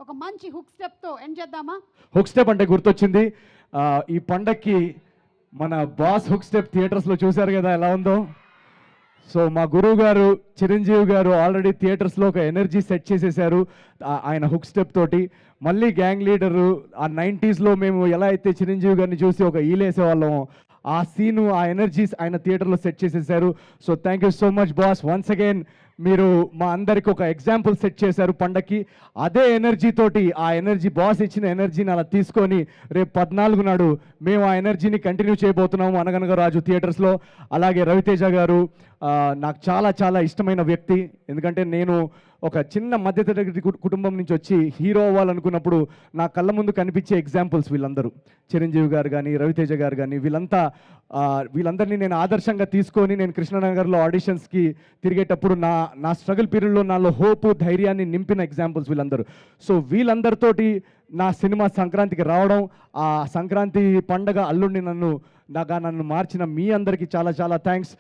ఒక మంచి hook స్టెప్తో end చేద్దామా? హుక్ స్టెప్ అంటే గుర్తొచ్చింది. ఈ పండక్కి మన బాస్ హుక్ స్టెప్ థియేటర్స్లో చూశారు కదా ఎలా ఉందో. సో మా గురువు గారు చిరంజీవి గారు ఆల్రెడీ థియేటర్స్లో ఒక ఎనర్జీ సెట్ చేసేసారు ఆయన హుక్ స్టెప్ తోటి. మళ్ళీ గ్యాంగ్ లీడరు ఆ 90స్లో మేము ఎలా అయితే చిరంజీవి గారిని చూసి ఒక ఈలేసేవాళ్ళం, ఆ సీను ఆ ఎనర్జీస్ ఆయన థియేటర్లో సెట్ చేసేసారు. So thank you so much boss, once again మీరు మా అందరికి ఒక ఎగ్జాంపుల్ సెట్ చేశారు పండక్కి. అదే ఎనర్జీ తోటి, ఆ ఎనర్జీ బాస్ ఇచ్చిన ఎనర్జీని అలా తీసుకొని రేపు 14 నాడు మేము ఆ ఎనర్జీని కంటిన్యూ చేయబోతున్నాము అనగనగా రాజు థియేటర్స్లో. అలాగే రవితేజ గారు నాకు చాలా చాలా ఇష్టమైన వ్యక్తి. ఎందుకంటే నేను ఒక చిన్న మధ్యతరగతి కుటుంబం నుంచి వచ్చి హీరో అవ్వాలనుకున్నప్పుడు నా కళ్ళ ముందు కనిపించే ఎగ్జాంపుల్స్ వీళ్ళందరూ. చిరంజీవి గారు కానీ, రవితేజ గారు కానీ, వీళ్ళందరినీ నేను ఆదర్శంగా తీసుకొని నేను కృష్ణనగర్లో ఆడిషన్స్కి తిరిగేటప్పుడు నా స్ట్రగుల్ పీరియడ్లో నాలో హోపు, ధైర్యాన్ని నింపిన ఎగ్జాంపుల్స్ వీళ్ళందరూ. సో వీళ్ళందరితోటి నా సినిమా సంక్రాంతికి రావడం, ఆ సంక్రాంతి పండగ అల్లుడిని నన్ను మార్చిన మీ అందరికీ చాలా చాలా థ్యాంక్స్.